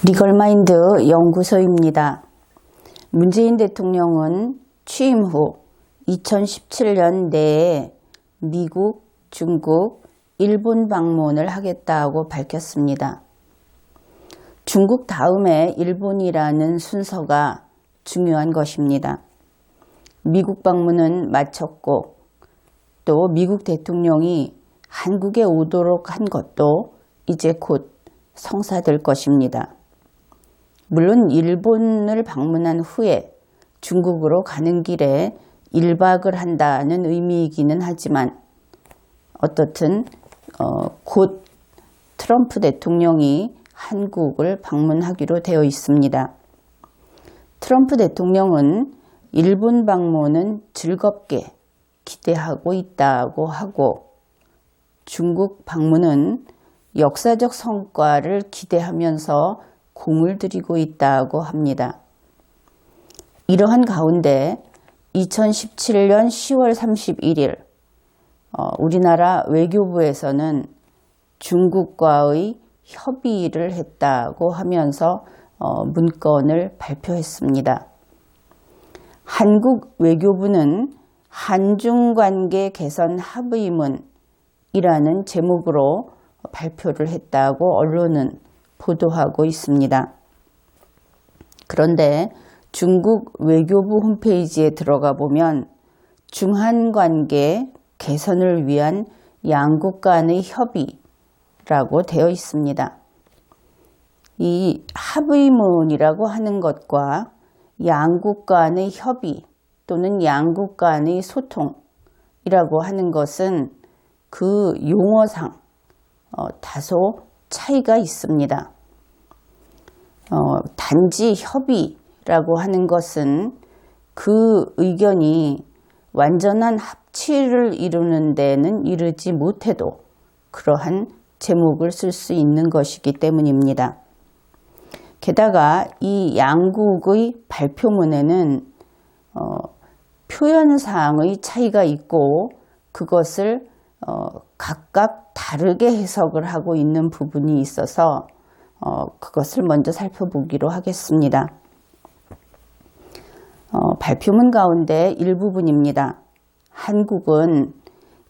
리걸마인드 연구소입니다. 문재인 대통령은 취임 후 2017년 내에 미국, 중국, 일본 방문을 하겠다고 밝혔습니다. 중국 다음에 일본이라는 순서가 중요한 것입니다. 미국 방문은 마쳤고 또 미국 대통령이 한국에 오도록 한 것도 이제 곧 성사될 것입니다. 물론 일본을 방문한 후에 중국으로 가는 길에 1박을 한다는 의미이기는 하지만 어떻든 곧 트럼프 대통령이 한국을 방문하기로 되어 있습니다. 트럼프 대통령은 일본 방문은 즐겁게 기대하고 있다고 하고 중국 방문은 역사적 성과를 기대하면서 공을 들이고 있다고 합니다. 이러한 가운데 2017년 10월 31일 우리나라 외교부에서는 중국과의 협의를 했다고 하면서 문건을 발표했습니다. 한국 외교부는 한중관계 개선 합의문이라는 제목으로 발표를 했다고 언론은 보도하고 있습니다. 그런데 중국 외교부 홈페이지에 들어가 보면 중한관계 개선을 위한 양국 간의 협의라고 되어 있습니다. 이 합의문이라고 하는 것과 양국 간의 협의 또는 양국 간의 소통이라고 하는 것은 그 용어상 다소 차이가 있습니다. 단지 협의라고 하는 것은 그 의견이 완전한 합치를 이루는 데는 이르지 못해도 그러한 제목을 쓸 수 있는 것이기 때문입니다. 게다가 이 양국의 발표문에는 표현사항의 차이가 있고 그것을 각각 다르게 해석을 하고 있는 부분이 있어서 그것을 먼저 살펴보기로 하겠습니다. 발표문 가운데 일부분입니다. 한국은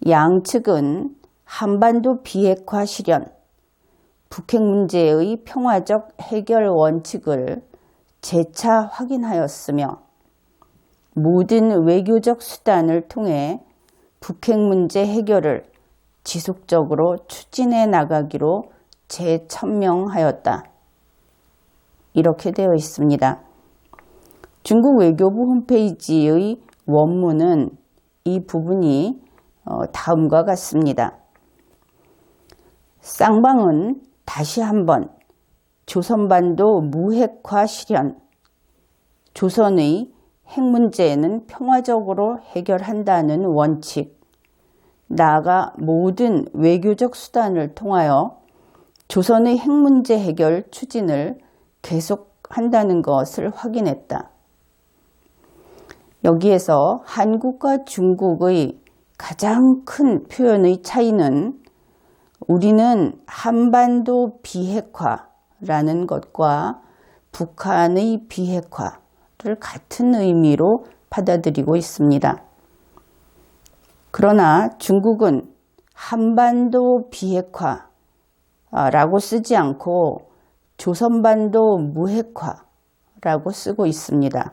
양측은 한반도 비핵화 실현, 북핵 문제의 평화적 해결 원칙을 재차 확인하였으며 모든 외교적 수단을 통해 북핵 문제 해결을 지속적으로 추진해 나가기로 재천명하였다. 이렇게 되어 있습니다. 중국 외교부 홈페이지의 원문은 이 부분이 다음과 같습니다. 쌍방은 다시 한번 조선반도 무핵화 실현, 조선의 핵 문제는 평화적으로 해결한다는 원칙, 나아가 모든 외교적 수단을 통하여 조선의 핵 문제 해결 추진을 계속한다는 것을 확인했다. 여기에서 한국과 중국의 가장 큰 표현의 차이는 우리는 한반도 비핵화라는 것과 북한의 비핵화를 같은 의미로 받아들이고 있습니다. 그러나 중국은 한반도 비핵화라고 쓰지 않고 조선반도 무핵화라고 쓰고 있습니다.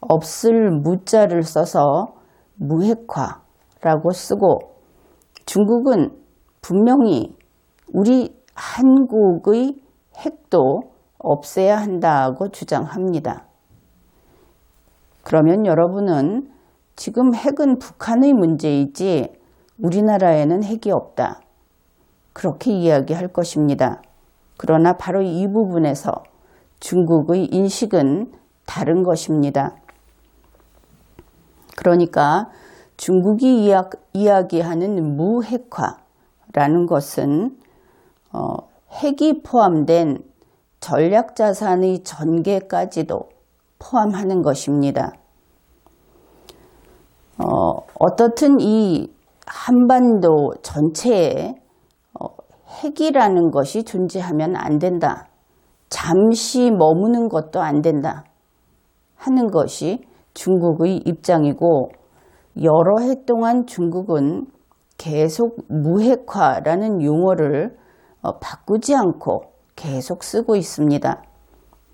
없을 무자를 써서 무핵화라고 쓰고 중국은 분명히 우리 한국의 핵도 없애야 한다고 주장합니다. 그러면 여러분은 지금 핵은 북한의 문제이지 우리나라에는 핵이 없다. 그렇게 이야기할 것입니다. 그러나 바로 이 부분에서 중국의 인식은 다른 것입니다. 그러니까 중국이 이야기하는 무핵화라는 것은 핵이 포함된 전략자산의 전개까지도 포함하는 것입니다. 어떻든 이 한반도 전체에 핵이라는 것이 존재하면 안 된다. 잠시 머무는 것도 안 된다 하는 것이 중국의 입장이고, 여러 해 동안 중국은 계속 무핵화라는 용어를 바꾸지 않고 계속 쓰고 있습니다.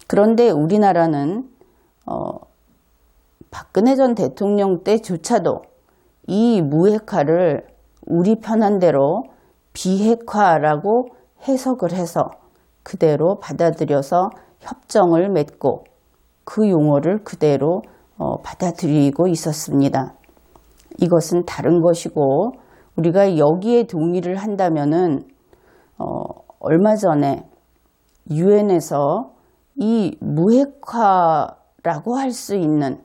그런데 우리나라는 박근혜 전 대통령 때조차도 이 무핵화를 우리 편한 대로 비핵화라고 해석을 해서 그대로 받아들여서 협정을 맺고 그 용어를 그대로 받아들이고 있었습니다. 이것은 다른 것이고, 우리가 여기에 동의를 한다면은 얼마 전에 유엔에서 이 무핵화라고 할 수 있는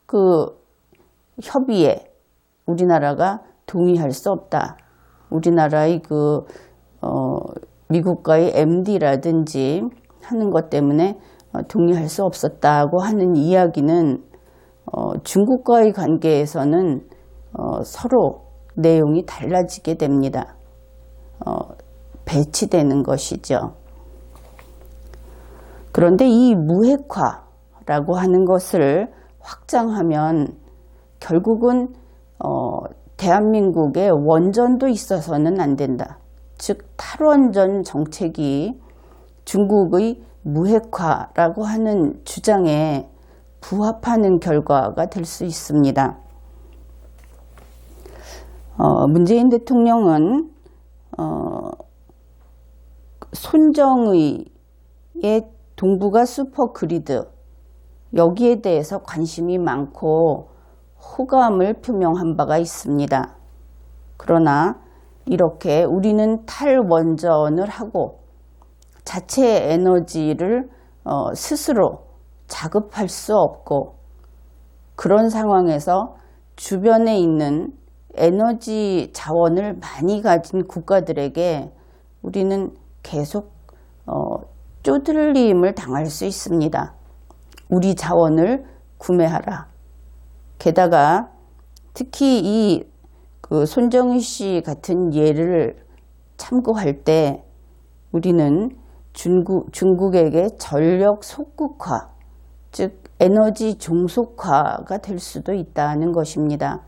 그 협의에 우리나라가 동의할 수 없다. 우리나라의 미국과의 MD라든지 하는 것 때문에 동의할 수 없었다고 하는 이야기는 중국과의 관계에서는 서로 내용이 달라지게 됩니다. 배치되는 것이죠. 그런데 이 무핵화라고 하는 것을 확장하면 결국은 대한민국에 원전도 있어서는 안 된다. 즉 탈원전 정책이 중국의 무핵화라고 하는 주장에 부합하는 결과가 될 수 있습니다. 문재인 대통령은 손정의의 동북아 슈퍼그리드, 여기에 대해서 관심이 많고 호감을 표명한 바가 있습니다. 그러나 이렇게 우리는 탈원전을 하고 자체 에너지를 스스로 자급할 수 없고, 그런 상황에서 주변에 있는 에너지 자원을 많이 가진 국가들에게 우리는 계속 쪼들림을 당할 수 있습니다. 우리 자원을 구매하라. 게다가 특히 이 손정의 씨 같은 예를 참고할 때 우리는 중국에게 전력 속국화, 즉 에너지 종속화가 될 수도 있다는 것입니다.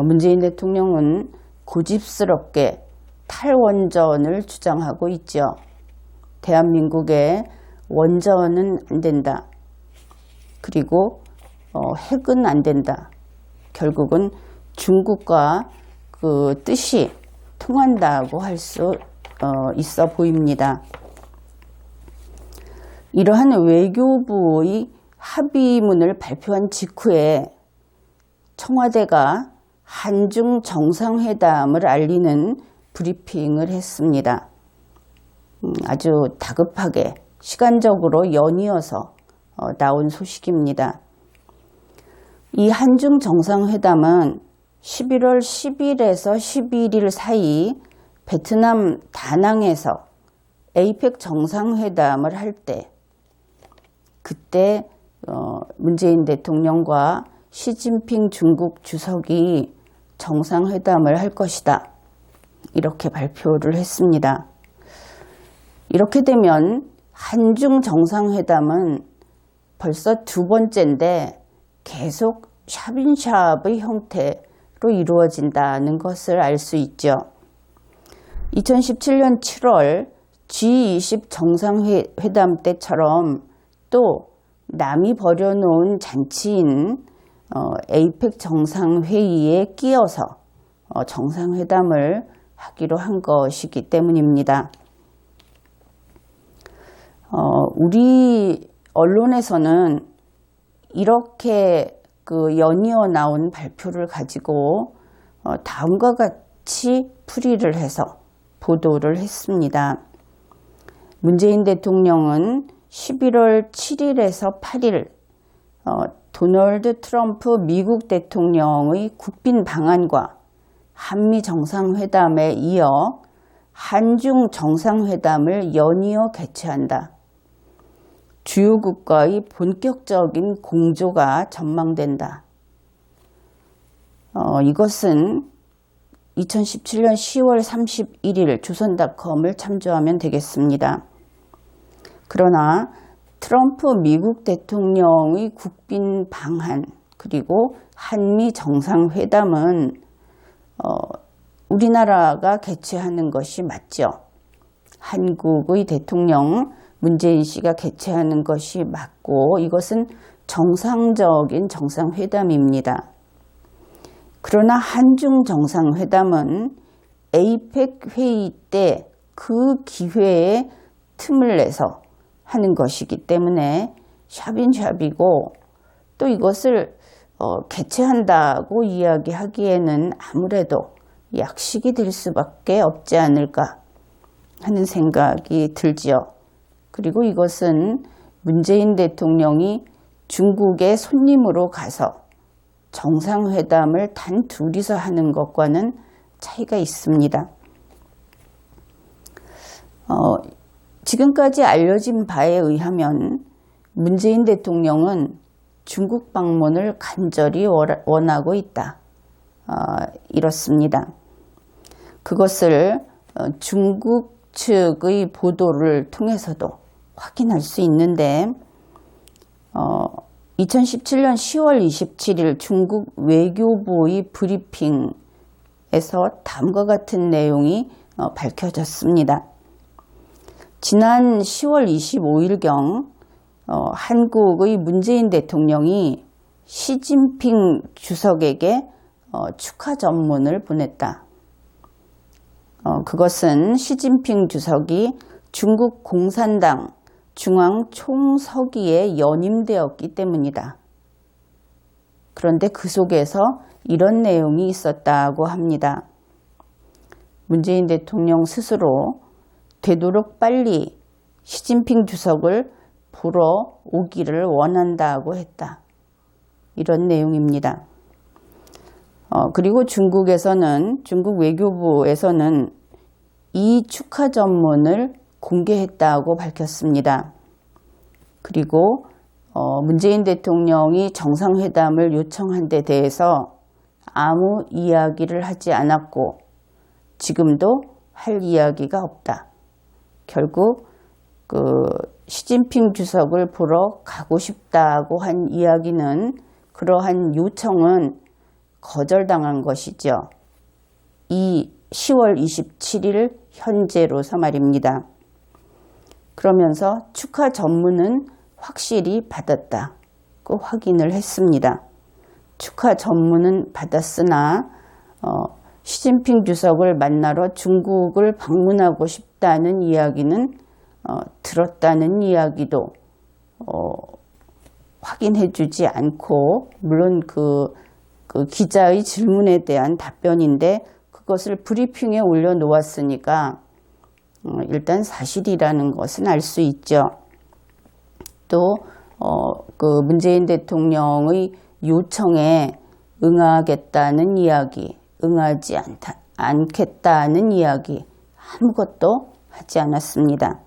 문재인 대통령은 고집스럽게 탈원전을 주장하고 있죠. 대한민국에 원전은 안 된다. 그리고 핵은 안 된다. 결국은 중국과 그 뜻이 통한다고 할 수 있어 보입니다. 이러한 외교부의 합의문을 발표한 직후에 청와대가 한중 정상회담을 알리는 브리핑을 했습니다. 아주 다급하게 시간적으로 연이어서 나온 소식입니다. 이 한중 정상회담은 11월 10일에서 11일 사이 베트남 다낭에서 에이펙 정상회담을 할 때, 그때 문재인 대통령과 시진핑 중국 주석이 정상회담을 할 것이다. 이렇게 발표를 했습니다. 이렇게 되면 한중 정상회담은 벌써 두 번째인데 계속 샵인샵의 형태로 이루어진다는 것을 알 수 있죠. 2017년 7월 G20 정상회담 때처럼 또 남이 벌여놓은 잔치인 에이펙 정상회의에 끼어서 정상회담을 하기로 한 것이기 때문입니다. 우리 언론에서는 이렇게 연이어 나온 발표를 가지고 다음과 같이 풀이를 해서 보도를 했습니다. 문재인 대통령은 11월 7일에서 8일 도널드 트럼프 미국 대통령의 국빈 방한과 한미 정상회담에 이어 한중 정상회담을 연이어 개최한다. 주요국가의 본격적인 공조가 전망된다. 이것은 2017년 10월 31일 조선닷컴을 참조하면 되겠습니다. 그러나 트럼프 미국 대통령의 국빈 방한 그리고 한미 정상회담은 우리나라가 개최하는 것이 맞죠. 한국의 대통령 문재인 씨가 개최하는 것이 맞고 이것은 정상적인 정상회담입니다. 그러나 한중 정상회담은 에이펙 회의 때 그 기회에 틈을 내서 하는 것이기 때문에 샵인샵이고 또 이것을 개최한다고 이야기하기에는 아무래도 약식이 될 수밖에 없지 않을까 하는 생각이 들지요. 그리고 이것은 문재인 대통령이 중국에 손님으로 가서 정상회담을 단 둘이서 하는 것과는 차이가 있습니다. 지금까지 알려진 바에 의하면 문재인 대통령은 중국 방문을 간절히 원하고 있다. 이렇습니다. 그것을 중국 측의 보도를 통해서도 확인할 수 있는데 2017년 10월 27일 중국 외교부의 브리핑에서 다음과 같은 내용이 밝혀졌습니다. 지난 10월 25일경 한국의 문재인 대통령이 시진핑 주석에게 축하 전문을 보냈다. 그것은 시진핑 주석이 중국 공산당 중앙 총서기에 연임되었기 때문이다. 그런데 그 속에서 이런 내용이 있었다고 합니다. 문재인 대통령 스스로 되도록 빨리 시진핑 주석을 보러 오기를 원한다고 했다. 이런 내용입니다. 그리고 중국 외교부에서는 이 축하 전문을 공개했다고 밝혔습니다. 그리고 문재인 대통령이 정상회담을 요청한 데 대해서 아무 이야기를 하지 않았고 지금도 할 이야기가 없다. 결국 시진핑 주석을 보러 가고 싶다고 한 이야기는 그러한 요청은 거절당한 것이죠. 이 10월 27일 현재로서 말입니다. 그러면서 축하 전문은 확실히 받았다고 확인을 했습니다. 축하 전문은 받았으나 시진핑 주석을 만나러 중국을 방문하고 싶다는 이야기는 들었다는 이야기도 확인해주지 않고 물론 그 기자의 질문에 대한 답변인데 그것을 브리핑에 올려놓았으니까 일단 사실이라는 것은 알 수 있죠. 또 문재인 대통령의 요청에 응하겠다는 이야기, 응하지 않겠다는 이야기 아무것도 하지 않았습니다.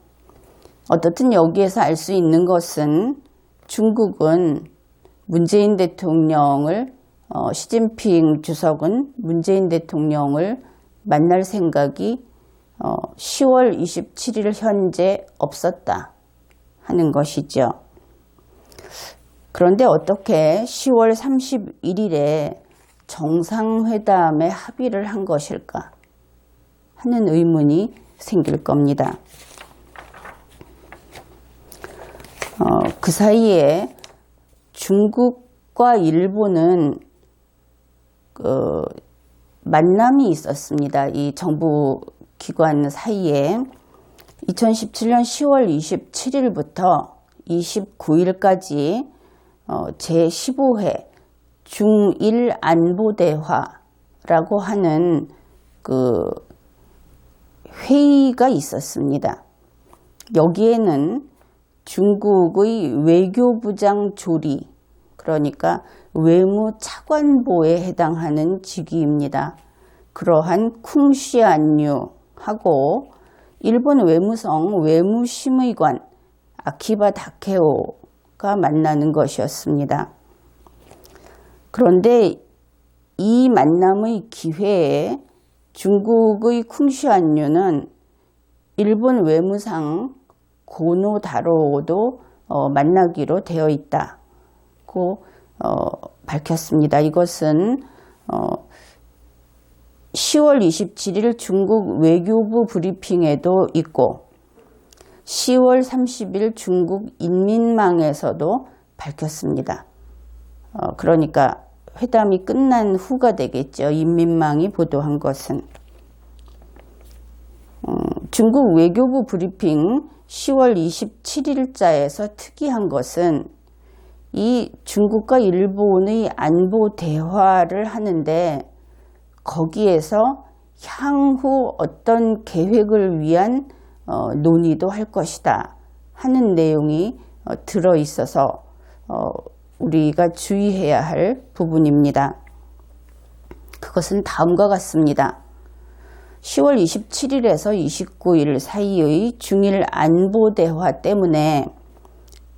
어떻든 여기에서 알 수 있는 것은 중국은 문재인 대통령을 시진핑 주석은 문재인 대통령을 만날 생각이 10월 27일 현재 없었다 하는 것이죠. 그런데 어떻게 10월 31일에 정상회담에 합의를 한 것일까 하는 의문이 생길 겁니다. 그 사이에 중국과 일본은 만남이 있었습니다. 이 정부 기관 사이에 2017년 10월 27일부터 29일까지 제15회 중일 안보대화라고 하는 회의가 있었습니다. 여기에는 중국의 외교부장 조리, 그러니까 외무차관보에 해당하는 직위입니다. 그러한 쿵시안류하고 일본 외무성 외무심의관 아키바 다케오가 만나는 것이었습니다. 그런데 이 만남의 기회에 중국의 쿵시안류는 일본 외무상 고노다로도 만나기로 되어 있다고 밝혔습니다. 이것은 10월 27일 중국 외교부 브리핑에도 있고 10월 30일 중국 인민망에서도 밝혔습니다. 그러니까 회담이 끝난 후가 되겠죠. 인민망이 보도한 것은. 중국 외교부 브리핑 10월 27일자에서 특이한 것은 이 중국과 일본의 안보 대화를 하는데 거기에서 향후 어떤 계획을 위한 논의도 할 것이다 하는 내용이 들어있어서 우리가 주의해야 할 부분입니다. 그것은 다음과 같습니다. 10월 27일에서 29일 사이의 중일 안보 대화 때문에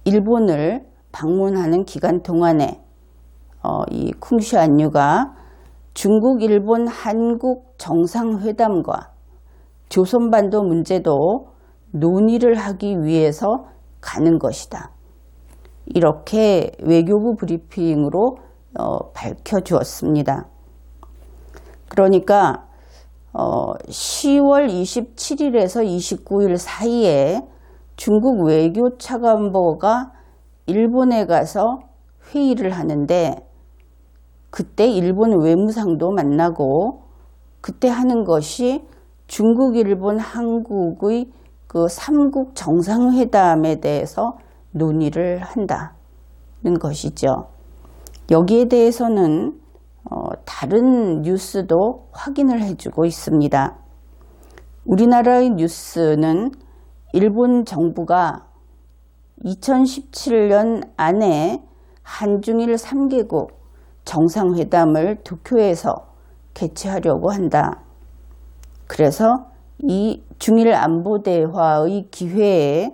일본을 방문하는 기간 동안에 이 쿵시안유가 중국, 일본, 한국 정상회담과 조선반도 문제도 논의를 하기 위해서 가는 것이다. 이렇게 외교부 브리핑으로 밝혀주었습니다. 그러니까 10월 27일에서 29일 사이에 중국 외교차관보가 일본에 가서 회의를 하는데 그때 일본 외무상도 만나고 그때 하는 것이 중국, 일본, 한국의 그 3국 정상회담에 대해서 논의를 한다는 것이죠. 여기에 대해서는 다른 뉴스도 확인을 해주고 있습니다. 우리나라의 뉴스는 일본 정부가 2017년 안에 한중일 3개국 정상회담을 도쿄에서 개최하려고 한다. 그래서 이 중일 안보대화의 기회에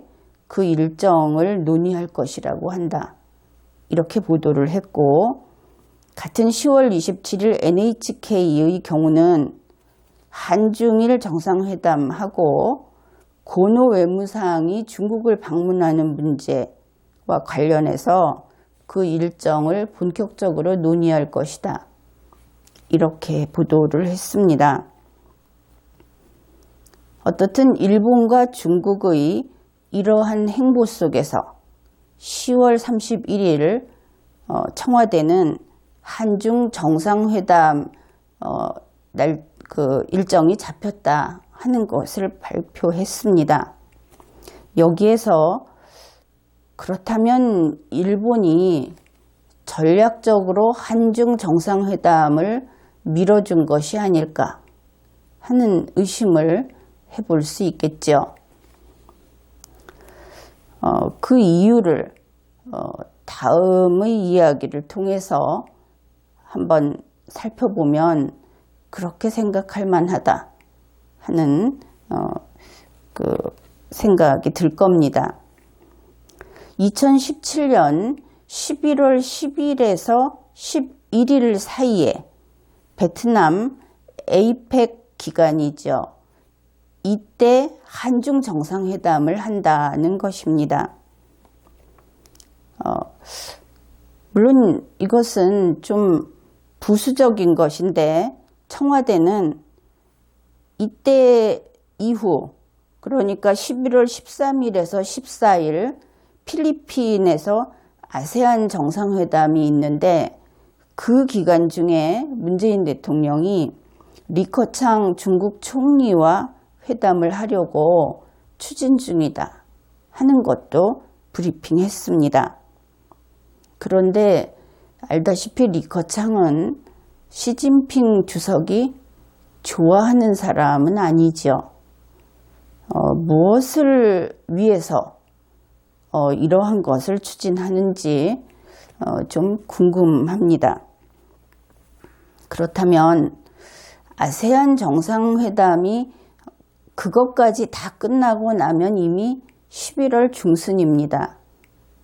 그 일정을 논의할 것이라고 한다. 이렇게 보도를 했고 같은 10월 27일 NHK의 경우는 한중일 정상회담하고 고노 외무상이 중국을 방문하는 문제와 관련해서 그 일정을 본격적으로 논의할 것이다. 이렇게 보도를 했습니다. 어떻든 일본과 중국의 이러한 행보 속에서 10월 31일 청와대는 한중 정상회담 일정이 잡혔다 하는 것을 발표했습니다. 여기에서 그렇다면 일본이 전략적으로 한중 정상회담을 밀어준 것이 아닐까 하는 의심을 해볼 수 있겠죠. 그 이유를 다음의 이야기를 통해서 한번 살펴보면 그렇게 생각할 만하다 하는 그 생각이 들 겁니다. 2017년 11월 10일에서 11일 사이에 베트남 에이펙 기간이죠. 이때 한중 정상회담을 한다는 것입니다. 물론 이것은 좀 부수적인 것인데 청와대는 이때 이후 그러니까 11월 13일에서 14일 필리핀에서 아세안 정상회담이 있는데 그 기간 중에 문재인 대통령이 리커창 중국 총리와 회담을 하려고 추진 중이다 하는 것도 브리핑했습니다. 그런데 알다시피 리커창은 시진핑 주석이 좋아하는 사람은 아니죠. 무엇을 위해서 이러한 것을 추진하는지 좀 궁금합니다. 그렇다면 아세안 정상회담이 그것까지 다 끝나고 나면 이미 11월 중순입니다.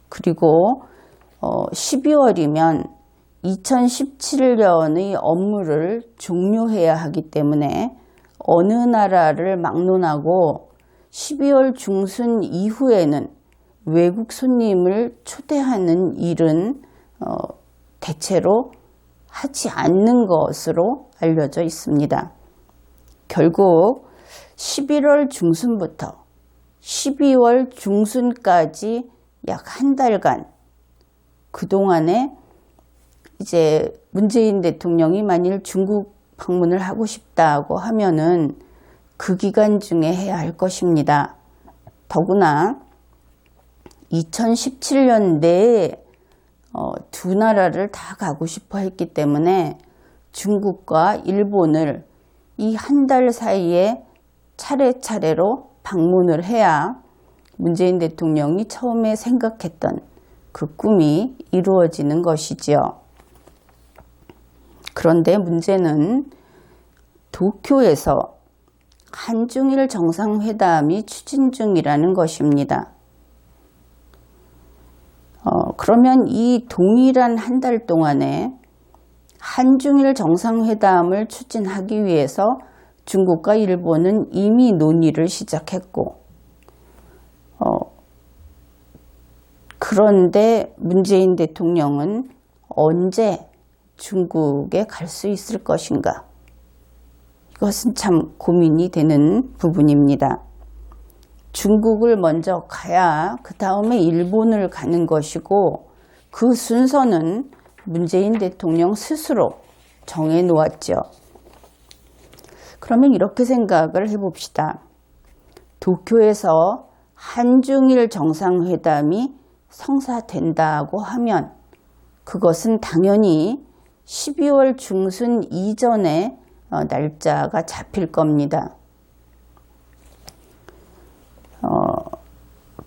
그리고 12월이면 2017년의 업무를 종료해야 하기 때문에 어느 나라를 막론하고 12월 중순 이후에는 외국 손님을 초대하는 일은 대체로 하지 않는 것으로 알려져 있습니다. 결국 11월 중순부터 12월 중순까지 약 한 달간 그동안에 이제 문재인 대통령이 만일 중국 방문을 하고 싶다고 하면은 그 기간 중에 해야 할 것입니다. 더구나 2017년 내에 두 나라를 다 가고 싶어 했기 때문에 중국과 일본을 이 한 달 사이에 차례차례로 방문을 해야 문재인 대통령이 처음에 생각했던 그 꿈이 이루어지는 것이지요. 그런데 문제는 도쿄에서 한중일 정상회담이 추진 중이라는 것입니다. 그러면 이 동일한 한 달 동안에 한중일 정상회담을 추진하기 위해서 중국과 일본은 이미 논의를 시작했고, 그런데 문재인 대통령은 언제 중국에 갈 수 있을 것인가? 이것은 참 고민이 되는 부분입니다. 중국을 먼저 가야 그 다음에 일본을 가는 것이고, 그 순서는 문재인 대통령 스스로 정해 놓았죠. 그러면 이렇게 생각을 해봅시다. 도쿄에서 한중일 정상회담이 성사된다고 하면 그것은 당연히 12월 중순 이전에 날짜가 잡힐 겁니다.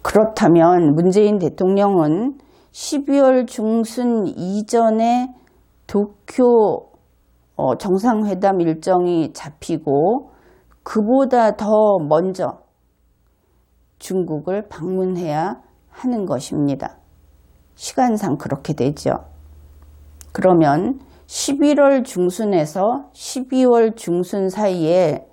그렇다면 문재인 대통령은 12월 중순 이전에 도쿄 정상회담 일정이 잡히고 그보다 더 먼저 중국을 방문해야 하는 것입니다. 시간상 그렇게 되죠. 그러면 11월 중순에서 12월 중순 사이에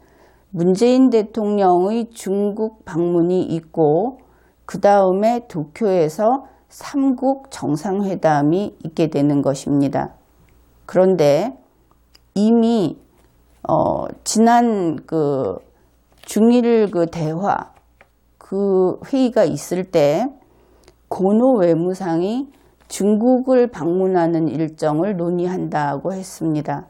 문재인 대통령의 중국 방문이 있고 그 다음에 도쿄에서 3국 정상회담이 있게 되는 것입니다. 그런데 이미 지난 그 중일 그 대화 그 회의가 있을 때 고노 외무상이 중국을 방문하는 일정을 논의한다고 했습니다.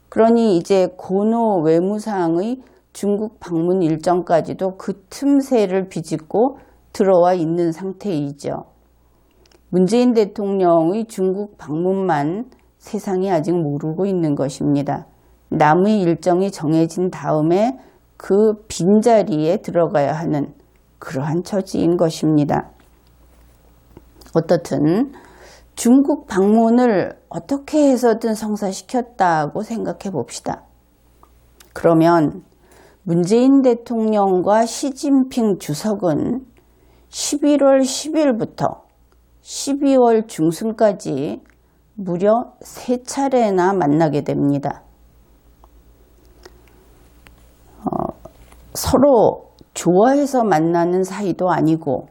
그러니 이제 고노 외무상의 중국 방문 일정까지도 그 틈새를 비집고 들어와 있는 상태이죠. 문재인 대통령의 중국 방문만 세상이 아직 모르고 있는 것입니다. 남의 일정이 정해진 다음에 그 빈자리에 들어가야 하는 그러한 처지인 것입니다. 어떻든 중국 방문을 어떻게 해서든 성사시켰다고 생각해 봅시다. 그러면 문재인 대통령과 시진핑 주석은 11월 10일부터 12월 중순까지 무려 3차례나 만나게 됩니다. 서로 좋아해서 만나는 사이도 아니고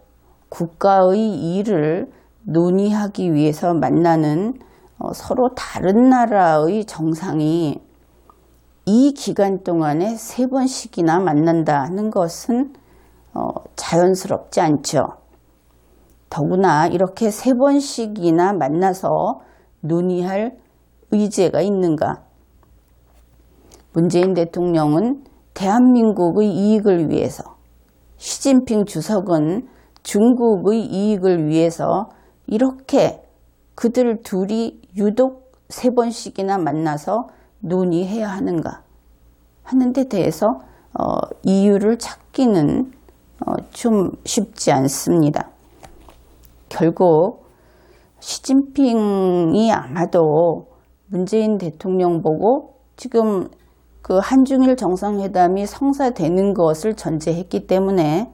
국가의 일을 논의하기 위해서 만나는 서로 다른 나라의 정상이 이 기간 동안에 3번씩이나 만난다는 것은 자연스럽지 않죠. 더구나 이렇게 3번씩이나 만나서 논의할 의제가 있는가? 문재인 대통령은 대한민국의 이익을 위해서, 시진핑 주석은 중국의 이익을 위해서 이렇게 그들 둘이 유독 3번씩이나 만나서 논의해야 하는가 하는 데 대해서 이유를 찾기는 좀 쉽지 않습니다. 결국 시진핑이 아마도 문재인 대통령 보고 지금 그 한중일 정상회담이 성사되는 것을 전제했기 때문에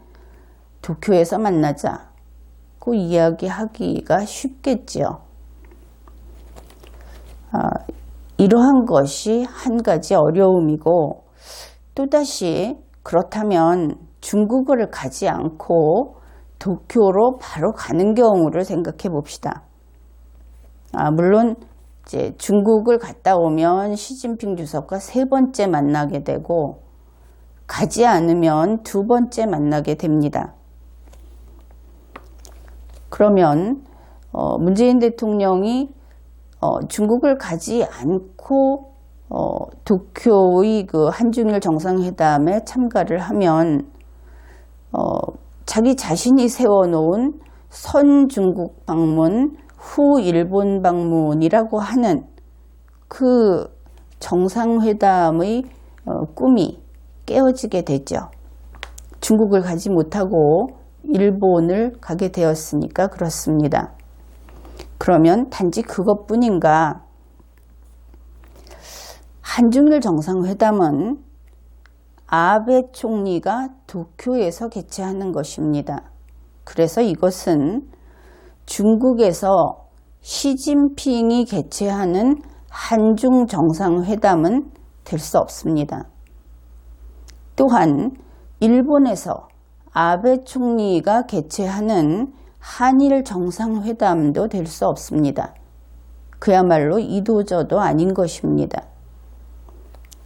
도쿄에서 만나자고 이야기하기가 쉽겠지요. 이러한 것이 한 가지 어려움이고, 또다시 그렇다면 중국을 가지 않고 도쿄로 바로 가는 경우를 생각해 봅시다. 물론 이제 중국을 갔다 오면 시진핑 주석과 3번째 만나게 되고 가지 않으면 2번째 만나게 됩니다. 그러면 문재인 대통령이 중국을 가지 않고 도쿄의 그 한중일 정상회담에 참가를 하면 자기 자신이 세워놓은 선 중국 방문, 후 일본 방문이라고 하는 그 정상회담의 꿈이 깨어지게 되죠. 중국을 가지 못하고 일본을 가게 되었으니까 그렇습니다. 그러면 단지 그것뿐인가? 한중일 정상회담은 아베 총리가 도쿄에서 개최하는 것입니다. 그래서 이것은 중국에서 시진핑이 개최하는 한중 정상회담은 될 수 없습니다. 또한 일본에서 아베 총리가 개최하는 한일 정상회담도 될 수 없습니다. 그야말로 이도저도 아닌 것입니다.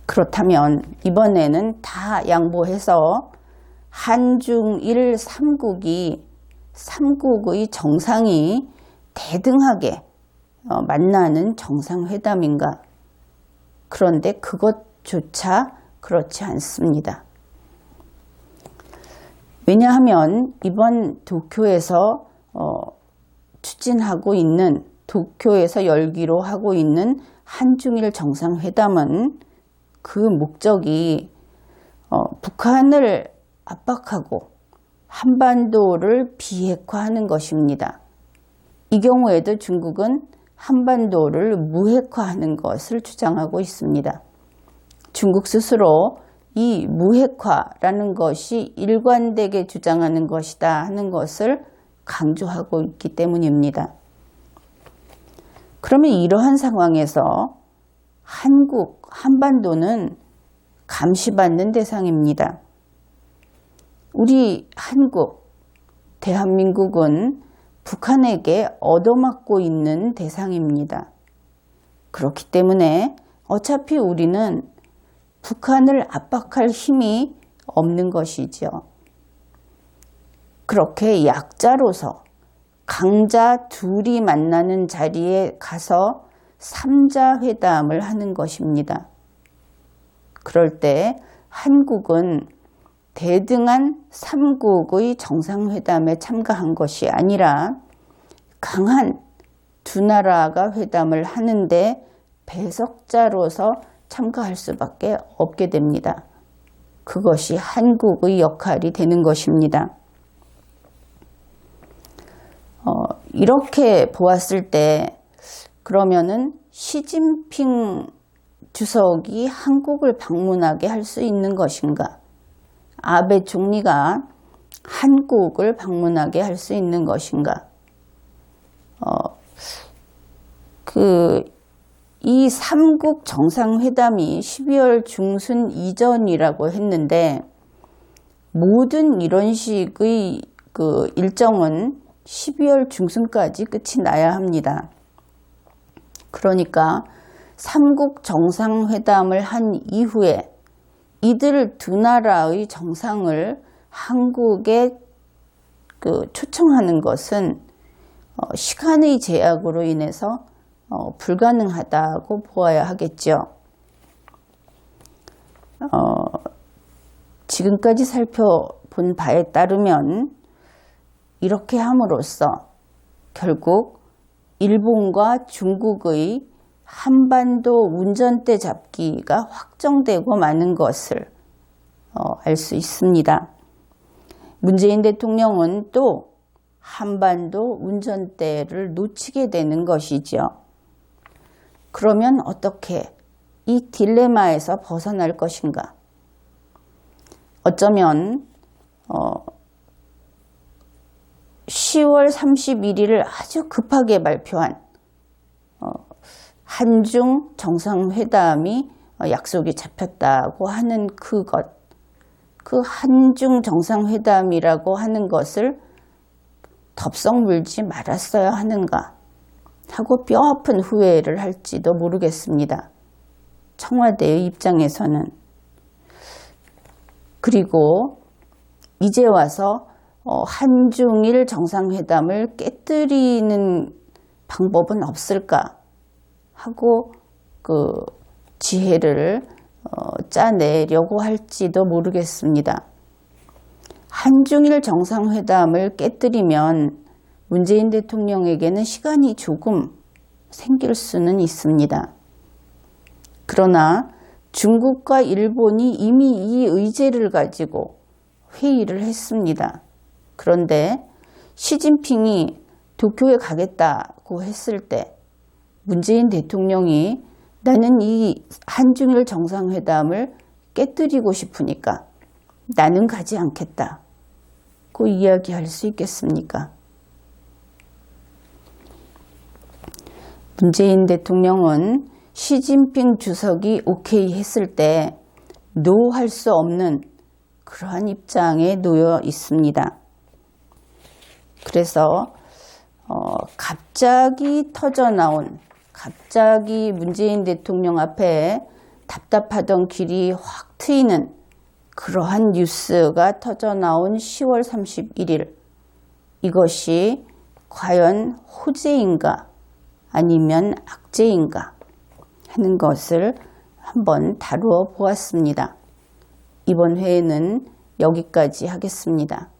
그렇다면 이번에는 다 양보해서 한중일 3국의 정상이 대등하게 만나는 정상회담인가? 그런데 그것조차 그렇지 않습니다. 왜냐하면 이번 도쿄에서 추진하고 있는, 도쿄에서 열기로 하고 있는 한중일 정상회담은 그 목적이 북한을 압박하고 한반도를 비핵화하는 것입니다. 이 경우에도 중국은 한반도를 무핵화하는 것을 주장하고 있습니다. 중국 스스로 이 무핵화라는 것이 일관되게 주장하는 것이다 하는 것을 강조하고 있기 때문입니다. 그러면 이러한 상황에서 한반도는 감시받는 대상입니다. 우리 대한민국은 북한에게 얻어맞고 있는 대상입니다. 그렇기 때문에 어차피 우리는 북한을 압박할 힘이 없는 것이죠. 그렇게 약자로서 강자 둘이 만나는 자리에 가서 3자 회담을 하는 것입니다. 그럴 때 한국은 대등한 3국의 정상회담에 참가한 것이 아니라 강한 두 나라가 회담을 하는데 배석자로서 참가할 수밖에 없게 됩니다. 그것이 한국의 역할이 되는 것입니다. 이렇게 보았을 때 그러면은 시진핑 주석이 한국을 방문하게 할 수 있는 것인가? 아베 총리가 한국을 방문하게 할 수 있는 것인가? 이 3국 정상회담이 12월 중순 이전이라고 했는데 모든 이런 식의 그 일정은 12월 중순까지 끝이 나야 합니다. 그러니까 3국 정상회담을 한 이후에 이들 두 나라의 정상을 한국에 초청하는 것은 시간의 제약으로 인해서 불가능하다고 보아야 하겠죠. 지금까지 살펴본 바에 따르면 이렇게 함으로써 결국 일본과 중국의 한반도 운전대 잡기가 확정되고 마는 것을 알 수 있습니다. 문재인 대통령은 또 한반도 운전대를 놓치게 되는 것이죠. 그러면 어떻게 이 딜레마에서 벗어날 것인가? 어쩌면 10월 31일을 아주 급하게 발표한 한중 정상회담이 약속이 잡혔다고 하는 그것, 그 한중 정상회담이라고 하는 것을 덥석 물지 말았어야 하는가 하고 뼈아픈 후회를 할지도 모르겠습니다. 청와대의 입장에서는. 그리고 이제 와서 한중일 정상회담을 깨뜨리는 방법은 없을까 하고 그 지혜를 짜내려고 할지도 모르겠습니다. 한중일 정상회담을 깨뜨리면 문재인 대통령에게는 시간이 조금 생길 수는 있습니다. 그러나 중국과 일본이 이미 이 의제를 가지고 회의를 했습니다. 그런데 시진핑이 도쿄에 가겠다고 했을 때 문재인 대통령이 나는 이 한중일 정상회담을 깨뜨리고 싶으니까 나는 가지 않겠다고 이야기할 수 있겠습니까? 문재인 대통령은 시진핑 주석이 오케이 했을 때 노 할 수 없는 그러한 입장에 놓여 있습니다. 그래서 갑자기 갑자기 문재인 대통령 앞에 답답하던 길이 확 트이는 그러한 뉴스가 터져 나온 10월 31일. 이것이 과연 호재인가 아니면 악재인가 하는 것을 한번 다루어 보았습니다. 이번 회에는 여기까지 하겠습니다.